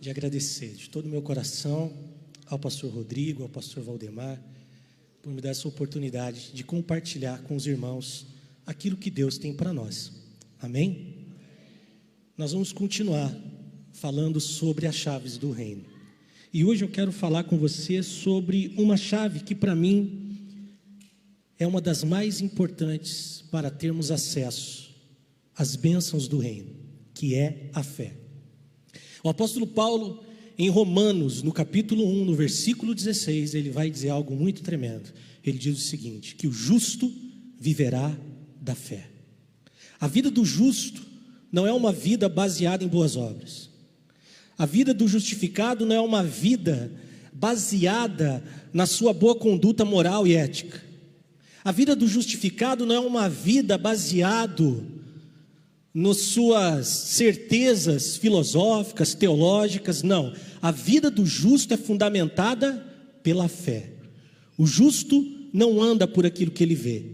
de agradecer de todo o meu coração ao pastor Rodrigo, ao pastor Valdemar, por me dar essa oportunidade de compartilhar com os irmãos aquilo que Deus tem para nós. Amém? Nós vamos continuar falando sobre as chaves do reino. E hoje eu quero falar com você sobre uma chave que para mim é uma das mais importantes para termos acesso às bênçãos do reino, que é a fé. O apóstolo Paulo, em Romanos, no capítulo 1, no versículo 16, ele vai dizer algo muito tremendo. Ele diz o seguinte, que o justo viverá da fé. A vida do justo não é uma vida baseada em boas obras. A vida do justificado não é uma vida baseada na sua boa conduta moral e ética. A vida do justificado não é uma vida baseada nas suas certezas filosóficas, teológicas, não. A vida do justo é fundamentada pela fé. O justo não anda por aquilo que ele vê.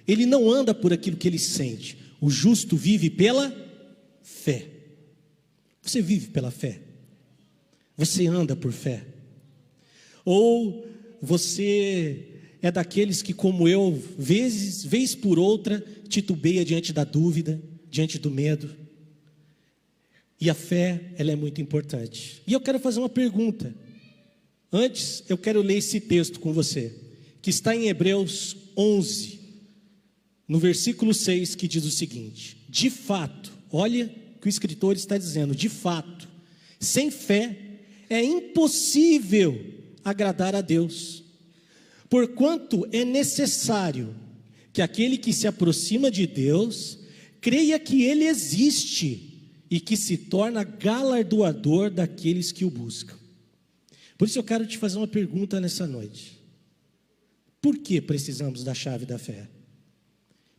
Ele não anda por aquilo que ele sente. O justo vive pela fé. Você vive pela fé? Você anda por fé? Ou você é daqueles que, como eu, vez por outra, titubeia diante da dúvida, diante do medo? E a fé, ela é muito importante. E eu quero fazer uma pergunta. Antes, eu quero ler esse texto com você, que está em Hebreus 11, no versículo 6, que diz o seguinte: de fato, olha o que o escritor está dizendo, de fato, sem fé é impossível agradar a Deus, porquanto é necessário que aquele que se aproxima de Deus creia que Ele existe e que se torna galardoador daqueles que o buscam. Por isso eu quero te fazer uma pergunta nessa noite. Por que precisamos da chave da fé?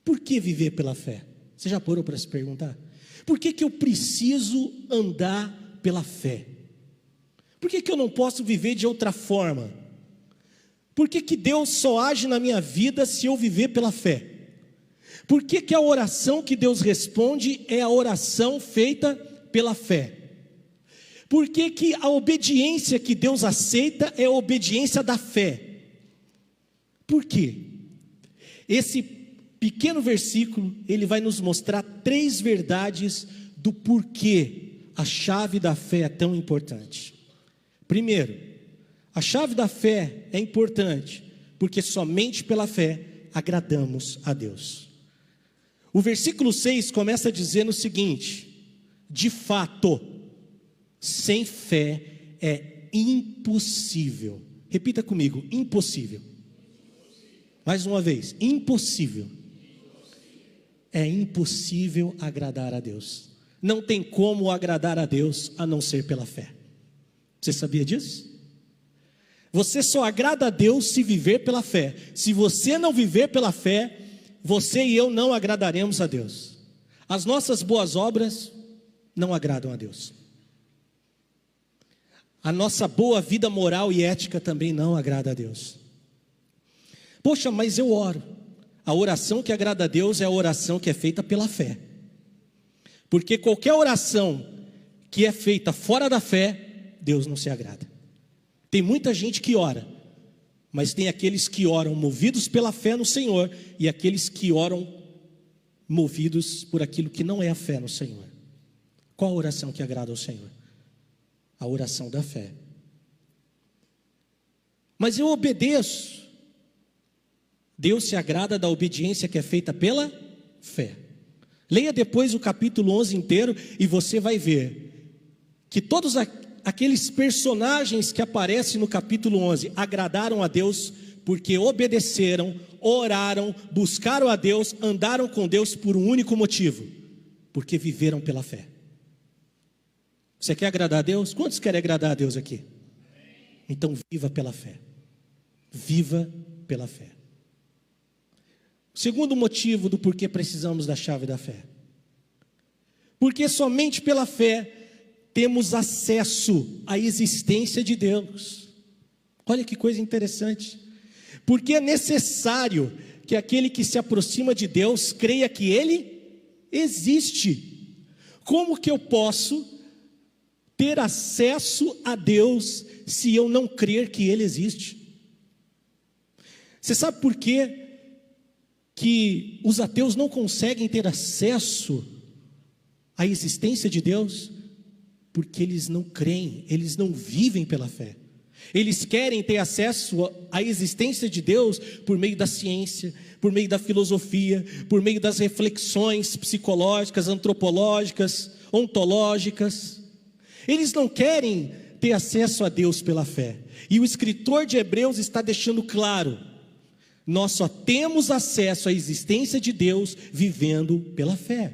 Por que viver pela fé? Você já parou para se perguntar? Por que eu preciso andar pela fé? Por que eu não posso viver de outra forma? Por que Deus só age na minha vida se eu viver pela fé? Por que a oração que Deus responde é a oração feita pela fé? Por que a obediência que Deus aceita é a obediência da fé? Por quê? Esse pequeno versículo, ele vai nos mostrar 3 verdades do porquê a chave da fé é tão importante. Primeiro, a chave da fé é importante, porque somente pela fé agradamos a Deus. O versículo 6 começa dizendo o seguinte: de fato, sem fé é impossível. Repita comigo, impossível. Mais uma vez, impossível. É impossível agradar a Deus. Não tem como agradar a Deus a não ser pela fé. Você sabia disso? Você só agrada a Deus se viver pela fé. Se você não viver pela fé, você e eu não agradaremos a Deus. As nossas boas obras não agradam a Deus. A nossa boa vida moral e ética também não agrada a Deus. Poxa, mas eu oro. A oração que agrada a Deus é a oração que é feita pela fé. Porque qualquer oração que é feita fora da fé, Deus não se agrada. Tem muita gente que ora, mas tem aqueles que oram movidos pela fé no Senhor e aqueles que oram movidos por aquilo que não é a fé no Senhor. Qual a oração que agrada ao Senhor? A oração da fé. Mas eu obedeço. Deus se agrada da obediência que é feita pela fé. Leia depois o capítulo 11 inteiro e você vai ver que todos aqueles personagens que aparecem no capítulo 11 agradaram a Deus porque obedeceram, oraram, buscaram a Deus, andaram com Deus por um único motivo: porque viveram pela fé. Você quer agradar a Deus? Quantos querem agradar a Deus aqui? Então viva pela fé. Viva pela fé. O segundo motivo do porquê precisamos da chave da fé: porque somente pela fé temos acesso à existência de Deus. Olha que coisa interessante. Porque é necessário que aquele que se aproxima de Deus creia que Ele existe. Como que eu posso ter acesso a Deus se eu não crer que Ele existe. Você sabe por quê que os ateus não conseguem ter acesso à existência de Deus? Porque eles não creem, eles não vivem pela fé. Eles querem ter acesso à existência de Deus por meio da ciência, por meio da filosofia, por meio das reflexões psicológicas, antropológicas, ontológicas. Eles não querem ter acesso a Deus pela fé. E o escritor de Hebreus está deixando claro: nós só temos acesso à existência de Deus vivendo pela fé.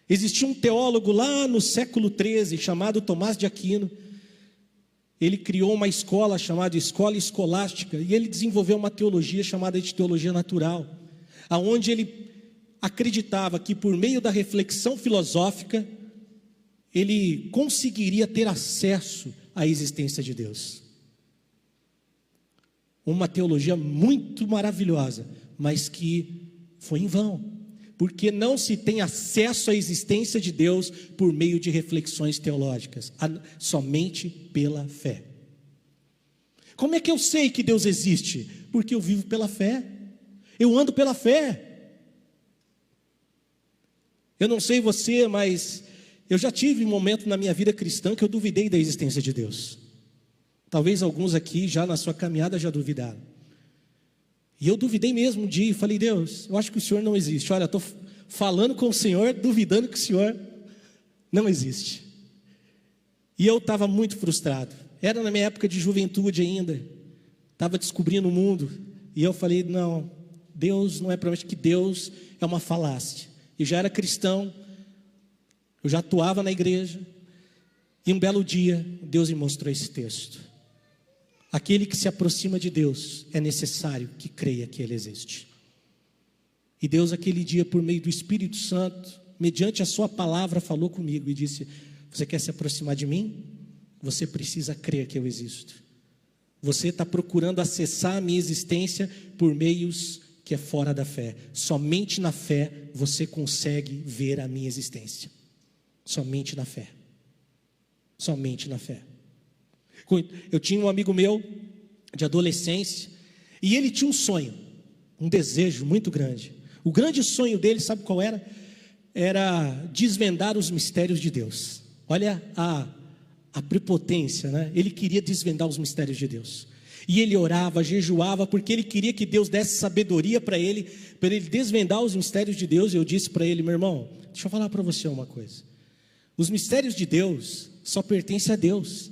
Existia um teólogo lá no século XIII chamado Tomás de Aquino. Ele criou uma escola chamada Escola Escolástica, e ele desenvolveu uma teologia chamada de teologia natural, aonde ele acreditava que por meio da reflexão filosófica, ele conseguiria ter acesso à existência de Deus. Uma teologia muito maravilhosa, mas que foi em vão, porque não se tem acesso à existência de Deus por meio de reflexões teológicas, somente pela fé. Como é que eu sei que Deus existe? Porque eu vivo pela fé, eu ando pela fé. Eu não sei você, mas eu já tive um momento na minha vida cristã que eu duvidei da existência de Deus. Talvez alguns aqui já na sua caminhada já duvidaram. E eu duvidei mesmo um dia e falei: Deus, eu acho que o Senhor não existe. Olha, estou falando com o Senhor, duvidando que o Senhor não existe. E eu estava muito frustrado. Era na minha época de juventude ainda. Estava descobrindo o mundo. E eu falei: não, Deus não é para mim, que Deus é uma falácia. Eu já era cristão, eu já atuava na igreja. E um belo dia, Deus me mostrou esse texto. Aquele que se aproxima de Deus, é necessário que creia que Ele existe. E Deus aquele dia, por meio do Espírito Santo, mediante a sua palavra, falou comigo e disse: você quer se aproximar de mim? Você precisa crer que eu existo. Você está procurando acessar a minha existência por meios que é fora da fé. Somente na fé você consegue ver a minha existência. Somente na fé. Somente na fé. Eu tinha um amigo meu de adolescência, e ele tinha um sonho, um desejo muito grande. O grande sonho dele, sabe qual era? Era desvendar os mistérios de Deus. Olha a prepotência, né? Ele queria desvendar os mistérios de Deus. E ele orava, jejuava, porque ele queria que Deus desse sabedoria para ele desvendar os mistérios de Deus. E eu disse para ele: meu irmão, deixa eu falar para você uma coisa. Os mistérios de Deus só pertencem a Deus.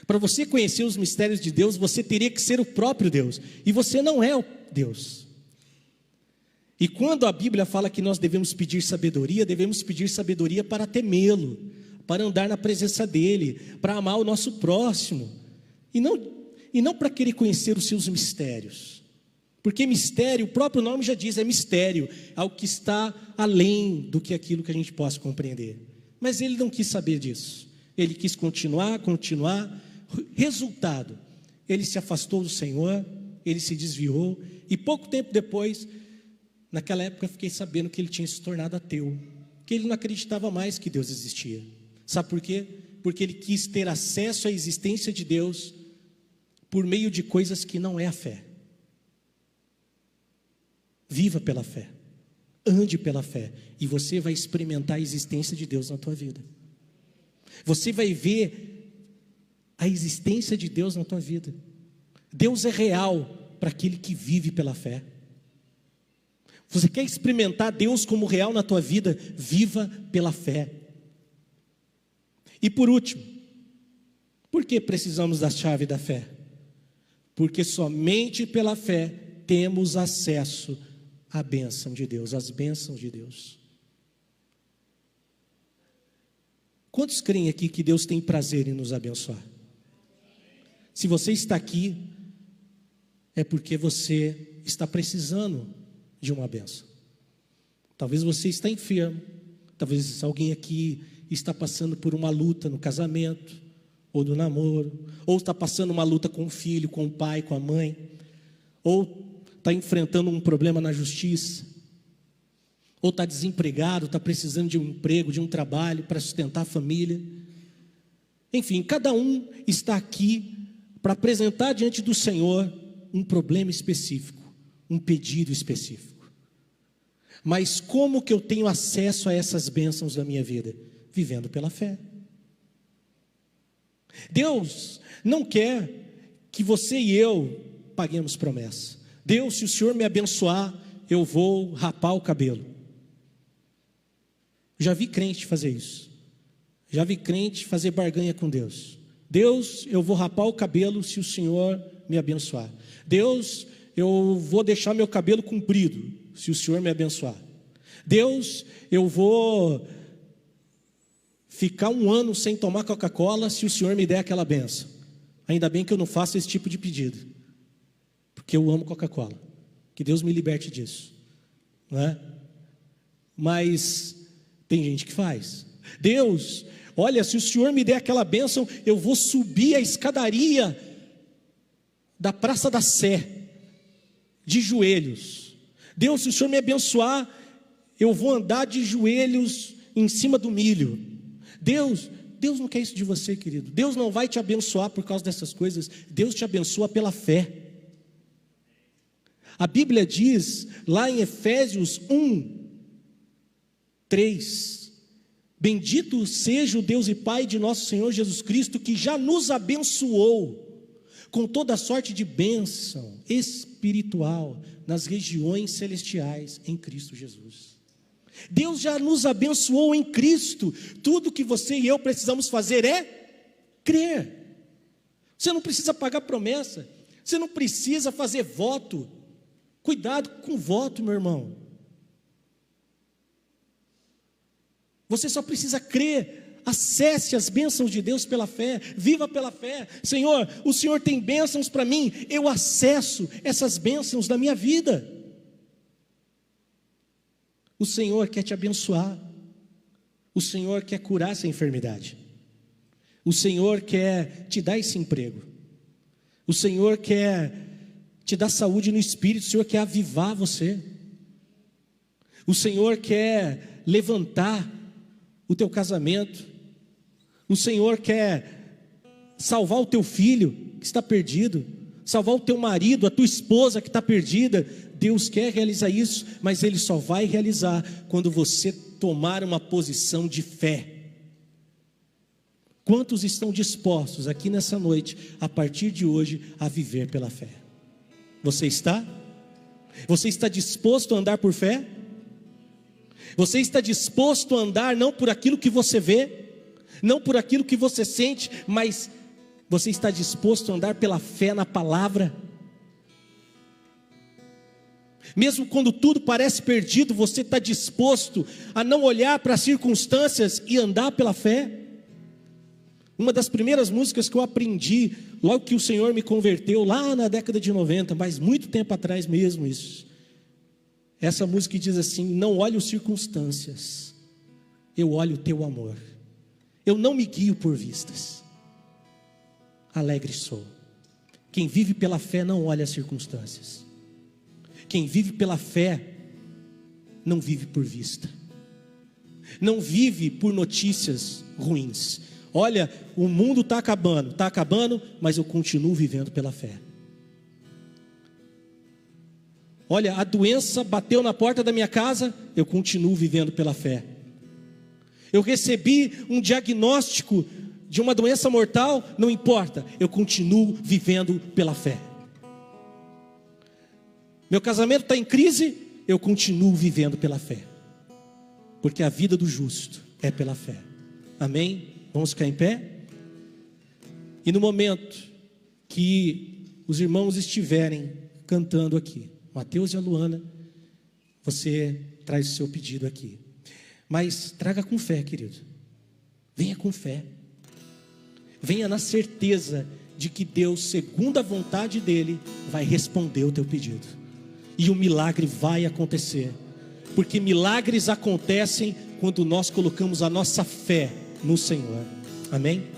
Para você conhecer os mistérios de Deus, você teria que ser o próprio Deus. E você não é o Deus. E quando a Bíblia fala que nós devemos pedir sabedoria para temê-lo, para andar na presença dEle, para amar o nosso próximo. E não para querer conhecer os seus mistérios. Porque mistério, o próprio nome já diz, é mistério, algo que está além do que aquilo que a gente possa compreender. Mas ele não quis saber disso. Ele quis continuar. Resultado, ele se afastou do Senhor, ele se desviou, e pouco tempo depois, naquela época eu fiquei sabendo que ele tinha se tornado ateu, que ele não acreditava mais que Deus existia. Sabe por quê? Porque ele quis ter acesso à existência de Deus por meio de coisas que não é a fé. Viva pela fé, ande pela fé, e você vai experimentar a existência de Deus na tua vida. Você vai ver a existência de Deus na tua vida. Deus é real para aquele que vive pela fé. Você quer experimentar Deus como real na tua vida? Viva pela fé. E por último, por que precisamos da chave da fé? Porque somente pela fé temos acesso à bênção de Deus, às bênçãos de Deus. Quantos creem aqui que Deus tem prazer em nos abençoar? Se você está aqui, é porque você está precisando de uma bênção. Talvez você está enfermo, talvez alguém aqui está passando por uma luta no casamento, ou no namoro, ou está passando uma luta com o filho, com o pai, com a mãe, ou está enfrentando um problema na justiça, ou está desempregado, está precisando de um emprego, de um trabalho para sustentar a família. Enfim, cada um está aqui para apresentar diante do Senhor um problema específico, um pedido específico. Mas como que eu tenho acesso a essas bênçãos da minha vida? Vivendo pela fé. Deus não quer que você e eu paguemos promessa. Deus, se o Senhor me abençoar, eu vou rapar o cabelo. Já vi crente fazer isso. Já vi crente fazer barganha com Deus. Deus, eu vou rapar o cabelo se o Senhor me abençoar. Deus, eu vou deixar meu cabelo comprido se o Senhor me abençoar. Deus, eu vou ficar 1 ano sem tomar Coca-Cola se o Senhor me der aquela benção. Ainda bem que eu não faço esse tipo de pedido, porque eu amo Coca-Cola. Que Deus me liberte disso, não é? Mas tem gente que faz. Deus, olha, se o Senhor me der aquela bênção, eu vou subir a escadaria da Praça da Sé de joelhos. Deus, se o Senhor me abençoar, eu vou andar de joelhos em cima do milho. Deus não quer isso de você, querido. Deus não vai te abençoar por causa dessas coisas. Deus te abençoa pela fé. A Bíblia diz lá em Efésios 1:3: bendito seja o Deus e Pai de nosso Senhor Jesus Cristo, que já nos abençoou com toda sorte de bênção espiritual nas regiões celestiais em Cristo Jesus. Deus já nos abençoou em Cristo. Tudo que você e eu precisamos fazer é crer. Você não precisa pagar promessa, você não precisa fazer voto. Cuidado com voto, meu irmão. Você só precisa crer. Acesse as bênçãos de Deus pela fé, viva pela fé. Senhor, o Senhor tem bênçãos para mim, eu acesso essas bênçãos da minha vida. O Senhor quer te abençoar, o Senhor quer curar essa enfermidade, o Senhor quer te dar esse emprego, o Senhor quer te dar saúde no espírito, o Senhor quer avivar você, o Senhor quer levantar o teu casamento, o Senhor quer salvar o teu filho que está perdido, salvar o teu marido, a tua esposa que está perdida. Deus quer realizar isso, mas Ele só vai realizar quando você tomar uma posição de fé. Quantos estão dispostos aqui nessa noite, a partir de hoje, a viver pela fé? Você está? Você está disposto a andar por fé? Você está disposto a andar não por aquilo que você vê, não por aquilo que você sente, mas você está disposto a andar pela fé na palavra? Mesmo quando tudo parece perdido, você está disposto a não olhar para as circunstâncias e andar pela fé? Uma das primeiras músicas que eu aprendi, logo que o Senhor me converteu, lá na década de 90, mas muito tempo atrás mesmo isso. Essa música diz assim: não olho circunstâncias, eu olho o teu amor. Eu não me guio por vistas, alegre sou. Quem vive pela fé não olha as circunstâncias. Quem vive pela fé não vive por vista, não vive por notícias ruins. Olha, o mundo está acabando, mas eu continuo vivendo pela fé. Olha, a doença bateu na porta da minha casa, eu continuo vivendo pela fé. Eu recebi um diagnóstico de uma doença mortal, não importa, eu continuo vivendo pela fé. Meu casamento está em crise, eu continuo vivendo pela fé, porque a vida do justo é pela fé. Amém? Vamos ficar em pé? E no momento que os irmãos estiverem cantando aqui, Mateus e a Luana, você traz o seu pedido aqui, mas traga com fé, querido. Venha com fé, venha na certeza de que Deus, segundo a vontade dEle, vai responder o teu pedido, e o milagre vai acontecer, porque milagres acontecem quando nós colocamos a nossa fé no Senhor. Amém?